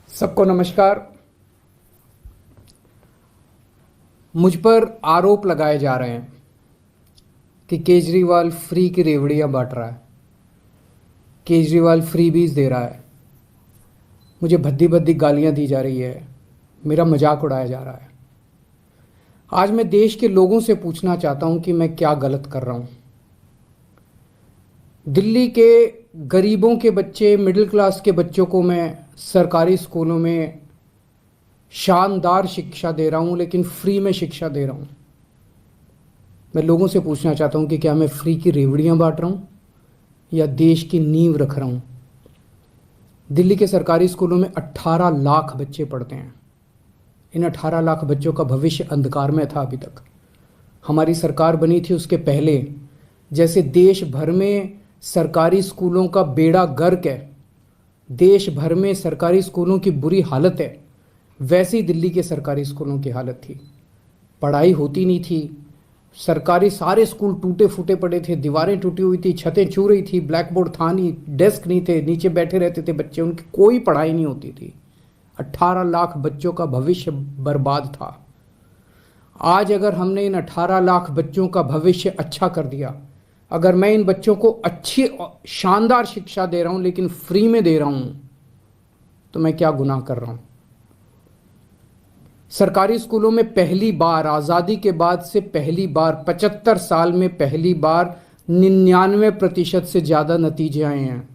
सबको नमस्कार। मुझ पर आरोप लगाए जा रहे हैं कि केजरीवाल फ्री की रेवड़ियां बांट रहा है, केजरीवाल फ्रीबीज दे रहा है, मुझे भद्दी भद्दी गालियां दी जा रही है, मेरा मजाक उड़ाया जा रहा है। आज मैं देश के लोगों से पूछना चाहता हूं कि मैं क्या गलत कर रहा हूं। दिल्ली के गरीबों के बच्चे, मिडिल क्लास के बच्चों को मैं सरकारी स्कूलों में शानदार शिक्षा दे रहा हूं, लेकिन फ्री में शिक्षा दे रहा हूं। मैं लोगों से पूछना चाहता हूं कि क्या मैं फ्री की रेवड़ियां बांट रहा हूं या देश की नींव रख रहा हूं। दिल्ली के सरकारी स्कूलों में 18 लाख बच्चे पढ़ते हैं। इन 18 लाख बच्चों का भविष्य अंधकार में था। अभी तक हमारी सरकार बनी थी उसके पहले जैसे देश भर में सरकारी स्कूलों का बेड़ा गर्क है, देश भर में सरकारी स्कूलों की बुरी हालत है, वैसी दिल्ली के सरकारी स्कूलों की हालत थी। पढ़ाई होती नहीं थी, सरकारी सारे स्कूल टूटे फूटे पड़े थे, दीवारें टूटी हुई थी, छतें छू रही थी, ब्लैक बोर्ड था नहीं, डेस्क नहीं थे, नीचे बैठे रहते थे बच्चे, उनकी कोई पढ़ाई नहीं होती थी। 18 लाख बच्चों का भविष्य बर्बाद था। आज अगर हमने इन 18 लाख बच्चों का भविष्य अच्छा कर दिया, अगर मैं इन बच्चों को अच्छी शानदार शिक्षा दे रहा हूं लेकिन फ्री में दे रहा हूं, तो मैं क्या गुनाह कर रहा हूं। सरकारी स्कूलों में पहली बार आज़ादी के बाद से पहली बार 75 साल में पहली बार 99% से ज़्यादा नतीजे आए हैं।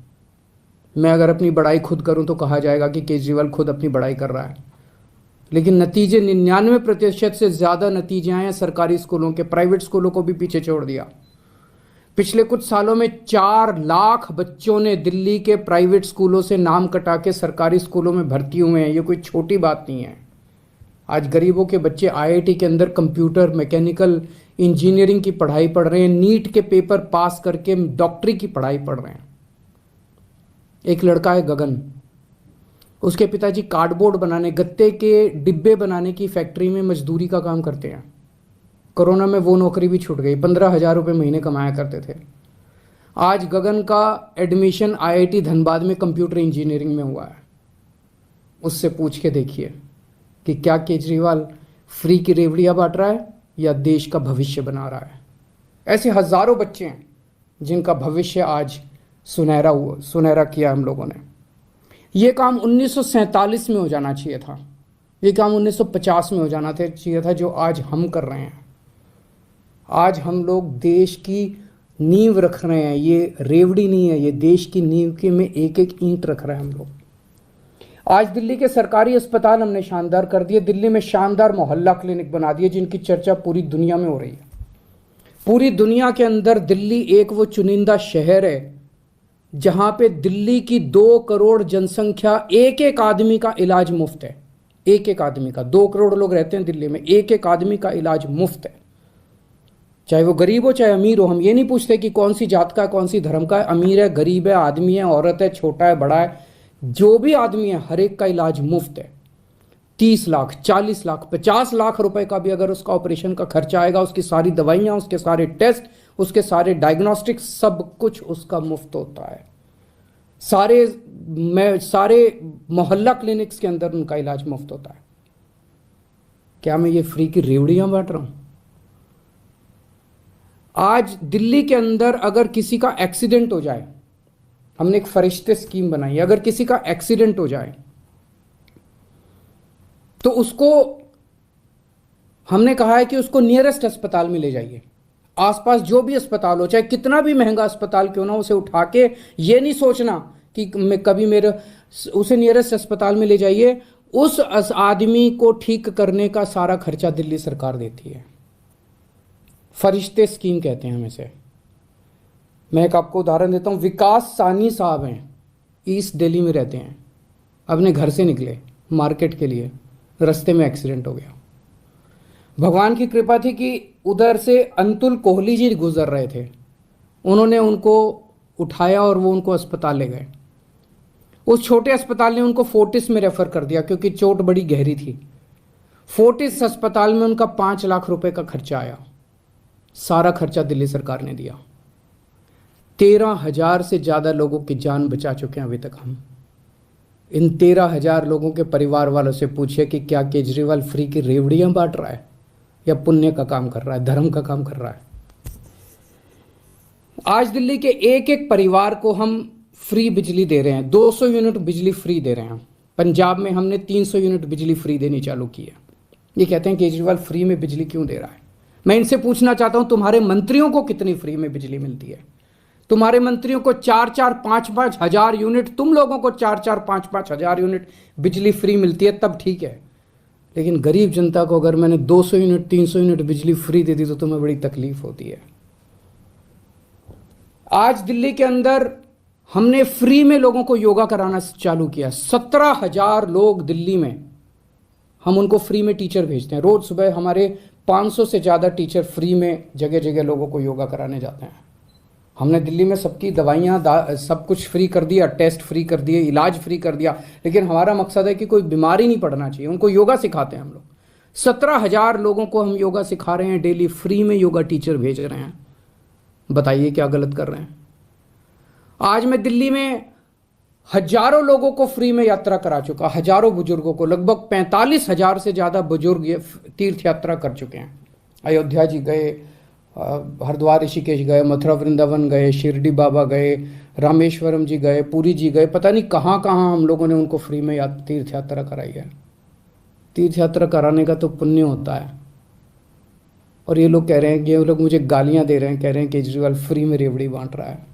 मैं अगर अपनी बड़ाई खुद करूं तो कहा जाएगा कि केजरीवाल खुद अपनी बड़ाई कर रहा है, लेकिन नतीजे 99% से ज़्यादा नतीजे आए हैं सरकारी स्कूलों के। प्राइवेट स्कूलों को भी पीछे छोड़ दिया। पिछले कुछ सालों में 4 लाख बच्चों ने दिल्ली के प्राइवेट स्कूलों से नाम कटा के सरकारी स्कूलों में भर्ती हुए हैं। ये कोई छोटी बात नहीं है। आज गरीबों के बच्चे आईआईटी के अंदर कंप्यूटर, मैकेनिकल इंजीनियरिंग की पढ़ाई पढ़ रहे हैं, नीट के पेपर पास करके डॉक्टरी की पढ़ाई पढ़ रहे हैं। एक लड़का है गगन, उसके पिताजी कार्डबोर्ड बनाने, गत्ते के डिब्बे बनाने की फैक्ट्री में मजदूरी का काम करते हैं। कोरोना में वो नौकरी भी छूट गई, 15,000 रुपये महीने कमाया करते थे। आज गगन का एडमिशन आईआईटी धनबाद में कंप्यूटर इंजीनियरिंग में हुआ है। उससे पूछ के देखिए कि क्या केजरीवाल फ्री की रेवड़ियां बांट रहा है या देश का भविष्य बना रहा है। ऐसे हजारों बच्चे हैं जिनका भविष्य आज सुनहरा किया हम लोगों ने। ये काम 1947 में हो जाना चाहिए था, ये काम 1950 में हो जाना चाहिए था, जो आज हम कर रहे हैं। आज हम लोग देश की नींव रख रहे हैं। ये रेवड़ी नहीं है, ये देश की नींव के में एक एक ईंट रख रहे हैं हम लोग। आज दिल्ली के सरकारी अस्पताल हमने शानदार कर दिए। दिल्ली में शानदार मोहल्ला क्लिनिक बना दिए जिनकी चर्चा पूरी दुनिया में हो रही है। पूरी दुनिया के अंदर दिल्ली एक वो चुनिंदा शहर है जहां पे दिल्ली की 2 करोड़ जनसंख्या, एक एक आदमी का इलाज मुफ्त है। एक एक आदमी का, 2 करोड़ लोग रहते हैं दिल्ली में, एक एक आदमी का इलाज मुफ्त है, चाहे वो गरीब हो चाहे अमीर हो। हम ये नहीं पूछते कि कौन सी जात का है, कौन सी धर्म का है, अमीर है, गरीब है, आदमी है, औरत है, छोटा है, बड़ा है, जो भी आदमी है हर एक का इलाज मुफ्त है। 30 लाख, 40 लाख, 50 लाख रुपए का भी अगर उसका ऑपरेशन का खर्चा आएगा, उसकी सारी दवाइयां, उसके सारे टेस्ट, उसके सारे डायग्नोस्टिक, सब कुछ उसका मुफ्त होता है। सारे मोहल्ला क्लिनिक्स के अंदर उनका इलाज मुफ्त होता है। क्या मैं ये फ्री की रेवड़ियां बांट रहा हूं? आज दिल्ली के अंदर अगर किसी का एक्सीडेंट हो जाए, हमने एक फरिश्ते स्कीम बनाई है, अगर किसी का एक्सीडेंट हो जाए तो उसको हमने कहा है कि उसको नियरेस्ट अस्पताल में ले जाइए। आसपास जो भी अस्पताल हो, चाहे कितना भी महंगा अस्पताल क्यों ना, उसे उठा के ये नहीं सोचना कि मैं कभी उसे नियरेस्ट अस्पताल में ले जाइए। उस आदमी को ठीक करने का सारा खर्चा दिल्ली सरकार देती है। फरिश्ते स्कीम कहते हैं हम इसे। मैं एक आपको उदाहरण देता हूं। विकास सानी साहब हैं, ईस्ट दिल्ली में रहते हैं। अपने घर से निकले मार्केट के लिए, रास्ते में एक्सीडेंट हो गया। भगवान की कृपा थी कि उधर से अंतुल कोहली जी गुजर रहे थे, उन्होंने उनको उठाया और वो उनको अस्पताल ले गए। उस छोटे अस्पताल ने उनको फोर्टिस में रेफर कर दिया क्योंकि चोट बड़ी गहरी थी। फोर्टिस अस्पताल में उनका 5 लाख रुपए का खर्चा आया। सारा खर्चा दिल्ली सरकार ने दिया। 13,000 से ज़्यादा लोगों की जान बचा चुके हैं अभी तक हम। इन 13,000 लोगों के परिवार वालों से पूछिए कि क्या केजरीवाल फ्री की रेवड़ियां बांट रहा है या पुण्य का काम कर रहा है, धर्म का काम कर रहा है। आज दिल्ली के एक एक परिवार को हम फ्री बिजली दे रहे हैं, 200 यूनिट बिजली फ्री दे रहे हैं। पंजाब में हमने 300 यूनिट बिजली फ्री देनी चालू की है। ये कहते हैं केजरीवाल फ्री में बिजली क्यों दे रहा है। मैं इनसे पूछना चाहता हूं, तुम्हारे मंत्रियों को कितनी फ्री में बिजली मिलती है? तुम्हारे मंत्रियों को 4-4-5-5 हजार यूनिट, तुम लोगों को 4-4-5-5 हजार यूनिट बिजली फ्री मिलती है, तब ठीक है। लेकिन गरीब जनता को अगर मैंने 200 यूनिट 300 यूनिट बिजली फ्री दे दी तो तुम्हें बड़ी तकलीफ होती है। आज दिल्ली के अंदर हमने फ्री में लोगों को योगा कराना चालू किया। 17,000 लोग दिल्ली में, हम उनको फ्री में टीचर भेजते हैं। रोज सुबह हमारे 500 से ज़्यादा टीचर फ्री में जगह जगह लोगों को योगा कराने जाते हैं। हमने दिल्ली में सबकी दवाइयाँ सब कुछ फ्री कर दिया, टेस्ट फ्री कर दिए, इलाज फ्री कर दिया। लेकिन हमारा मकसद है कि कोई बीमारी नहीं पड़ना चाहिए, उनको योगा सिखाते हैं हम लोग। 17,000 लोगों को हम योगा सिखा रहे हैं, डेली फ्री में योगा टीचर भेज रहे हैं। बताइए क्या गलत कर रहे हैं? आज मैं दिल्ली में हजारों लोगों को फ्री में यात्रा करा चुका, हजारों बुजुर्गों को, लगभग 45,000 से ज़्यादा बुजुर्ग ये तीर्थ यात्रा कर चुके हैं। अयोध्या जी गए, हरिद्वार ऋषिकेश गए, मथुरा वृंदावन गए, शिरडी बाबा गए, रामेश्वरम जी गए, पुरी जी गए, पता नहीं कहाँ कहाँ हम लोगों ने उनको फ्री में तीर्थ यात्रा कराई है। तीर्थ यात्रा कराने का तो पुण्य होता है। और ये लोग कह रहे हैं कि ये लोग मुझे गालियाँ दे रहे हैं, कह रहे हैं केजरीवाल फ्री में रेवड़ी बांट रहा है।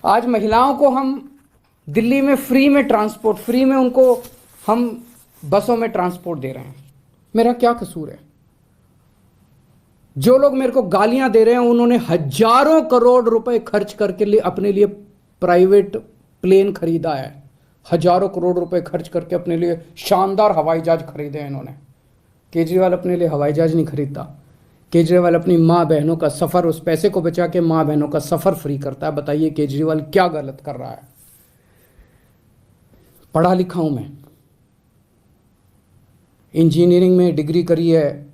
आज महिलाओं को हम दिल्ली में फ्री में ट्रांसपोर्ट, फ्री में उनको हम बसों में ट्रांसपोर्ट दे रहे हैं। मेरा क्या कसूर है? जो लोग मेरे को गालियां दे रहे हैं उन्होंने हजारों करोड़ रुपए खर्च करके लिए अपने लिए प्राइवेट प्लेन खरीदा है। हजारों करोड़ रुपए खर्च करके अपने लिए शानदार हवाई जहाज खरीदे हैं इन्होंने। केजरीवाल अपने लिए हवाई जहाज नहीं खरीदता। केजरीवाल अपनी माँ बहनों का सफ़र, उस पैसे को बचा के माँ बहनों का सफ़र फ्री करता है। बताइए केजरीवाल क्या गलत कर रहा है? पढ़ा लिखा हूं मैं, इंजीनियरिंग में डिग्री करी है,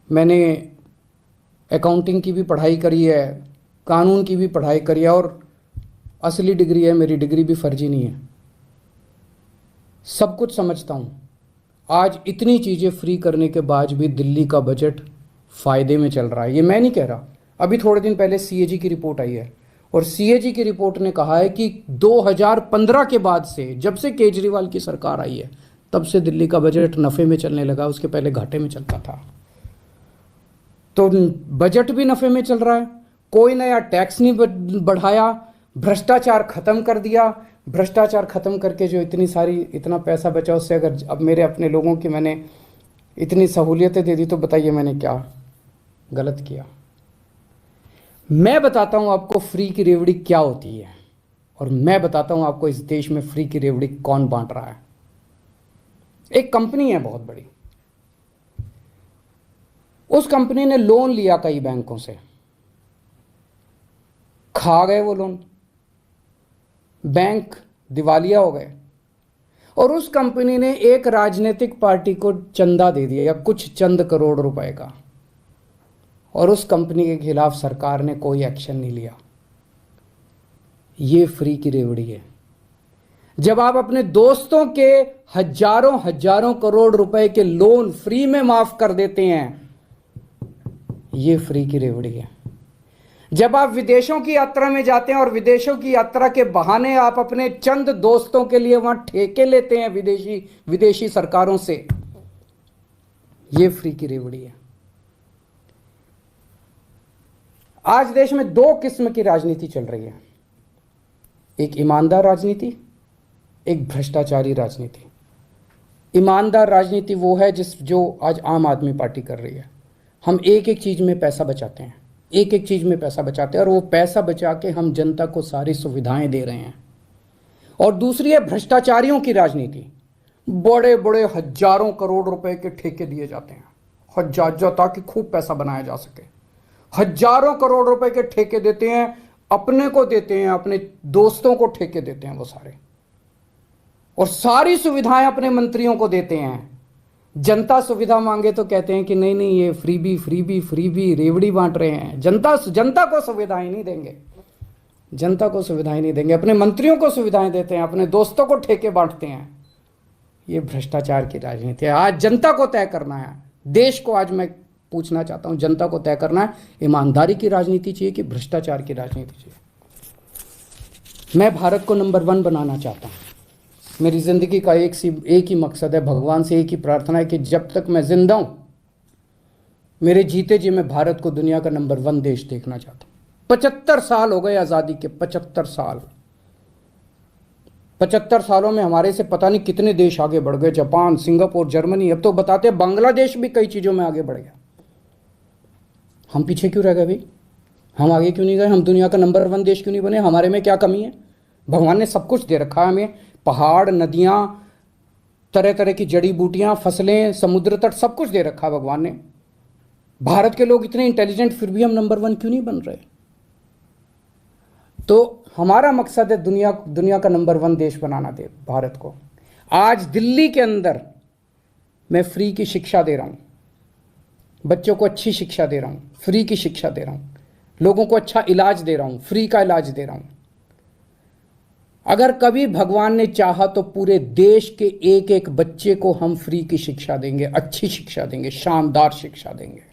मैंने अकाउंटिंग की भी पढ़ाई करी है, कानून की भी पढ़ाई करी है, और असली डिग्री है मेरी, डिग्री भी फर्जी नहीं है। सब कुछ समझता हूँ। आज इतनी चीज़ें फ्री करने के बाद भी दिल्ली का बजट फ़ायदे में चल रहा है। ये मैं नहीं कह रहा। अभी थोड़े दिन पहले सीएजी की रिपोर्ट आई है, और सीएजी की रिपोर्ट ने कहा है कि 2015 के बाद से, जब से केजरीवाल की सरकार आई है, तब से दिल्ली का बजट नफ़े में चलने लगा। उसके पहले घाटे में चलता था। तो बजट भी नफ़े में चल रहा है। कोई नया टैक्स नहीं बढ़ाया, भ्रष्टाचार खत्म कर दिया। भ्रष्टाचार खत्म करके जो इतना पैसा बचा, उससे अगर अब मेरे अपने लोगों की मैंने इतनी सहूलियतें दे दी, तो बताइए मैंने क्या गलत किया? मैं बताता हूं आपको फ्री की रेवड़ी क्या होती है, और मैं बताता हूं आपको इस देश में फ्री की रेवड़ी कौन बांट रहा है। एक कंपनी है बहुत बड़ी, उस कंपनी ने लोन लिया कई बैंकों से, खा गए वो लोन, बैंक दिवालिया हो गए, और उस कंपनी ने एक राजनीतिक पार्टी को चंदा दे दिया, या कुछ चंद करोड़ रुपए का, और उस कंपनी के खिलाफ सरकार ने कोई एक्शन नहीं लिया। ये फ्री की रेवड़ी है। जब आप अपने दोस्तों के हजारों हजारों करोड़ रुपए के लोन फ्री में माफ कर देते हैं, ये फ्री की रेवड़ी है। जब आप विदेशों की यात्रा में जाते हैं और विदेशों की यात्रा के बहाने आप अपने चंद दोस्तों के लिए वहां ठेके लेते हैं विदेशी सरकारों से, ये फ्री की रेवड़ी है। आज देश में दो किस्म की राजनीति चल रही है, एक ईमानदार राजनीति, एक भ्रष्टाचारी राजनीति। ईमानदार राजनीति वो है जो आज आम आदमी पार्टी कर रही है। हम एक एक चीज में पैसा बचाते हैं, एक एक चीज में पैसा बचाते हैं, और वो पैसा बचा के हम जनता को सारी सुविधाएं दे रहे हैं। और दूसरी है भ्रष्टाचारियों की राजनीति। बड़े बड़े हजारों करोड़ रुपए के ठेके दिए जाते हैं, हजार, ताकि खूब पैसा बनाया जा सके। हजारों करोड़ रुपए के ठेके देते हैं, अपने को देते हैं, अपने दोस्तों को ठेके देते हैं वो सारे, और सारी सुविधाएं अपने मंत्रियों को देते हैं। जनता सुविधा मांगे तो कहते हैं कि नहीं नहीं, ये फ्री भी रेवड़ी बांट रहे हैं। जनता को सुविधाएं नहीं देंगे। जनता को सुविधाएं नहीं देंगे, अपने मंत्रियों को सुविधाएं देते हैं, अपने दोस्तों को ठेके बांटते हैं। ये भ्रष्टाचार की राजनीति है। आज जनता को तय करना है, देश को आज मैं पूछना चाहता हूं, जनता को तय करना है, ईमानदारी की राजनीति चाहिए कि भ्रष्टाचार की राजनीति चाहिए। मैं भारत को नंबर 1 बनाना चाहता हूं। मेरी जिंदगी का एक ही मकसद है, भगवान से एक ही प्रार्थना है कि जब तक मैं जिंदा हूं, मेरे जीते जी मैं भारत को दुनिया का नंबर 1 देश देखना चाहता हूं। 75 साल हो गए आज़ादी के, 75 साल। 75 सालों में हमारे से पता नहीं कितने देश आगे बढ़ गए, जापान, सिंगापुर, जर्मनी, अब तो बताते हैं बांग्लादेश भी कई चीज़ों में आगे बढ़ गया। हम पीछे क्यों रह गए भाई? हम आगे क्यों नहीं गए? हम दुनिया का नंबर 1 देश क्यों नहीं बने? हमारे में क्या कमी है? भगवान ने सब कुछ दे रखा है हमें, पहाड़, नदियाँ, तरह तरह की जड़ी बूटियाँ, फसलें, समुद्र तट, सब कुछ दे रखा है भगवान ने। भारत के लोग इतने इंटेलिजेंट, फिर भी हम नंबर 1 क्यों नहीं बन रहे? तो हमारा मकसद है दुनिया का नंबर 1 देश बनाना दे भारत को। आज दिल्ली के अंदर मैं फ्री की शिक्षा दे रहा हूँ, बच्चों को अच्छी शिक्षा दे रहा हूँ, फ्री की शिक्षा दे रहा हूँ, लोगों को अच्छा इलाज दे रहा हूँ, फ्री का इलाज दे रहा हूँ। अगर कभी भगवान ने चाहा तो पूरे देश के एक एक बच्चे को हम फ्री की शिक्षा देंगे, अच्छी शिक्षा देंगे, शानदार शिक्षा देंगे।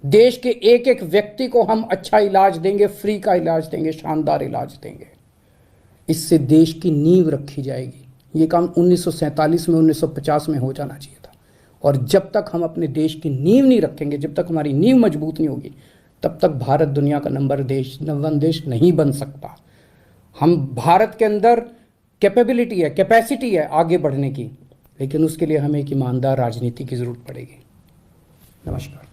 देश के एक एक व्यक्ति को हम अच्छा इलाज देंगे, फ्री का इलाज देंगे, शानदार इलाज देंगे। इससे देश की नींव रखी जाएगी। ये काम 1947 में, 1950 में हो जाना चाहिए था। और जब तक हम अपने देश की नींव नहीं रखेंगे, जब तक हमारी नींव मजबूत नहीं होगी, तब तक भारत दुनिया का नंबर 1 देश नहीं बन सकता। हम भारत के अंदर कैपेबिलिटी है, कैपेसिटी है आगे बढ़ने की, लेकिन उसके लिए हमें एक ईमानदार राजनीति की ज़रूरत पड़ेगी। नमस्कार।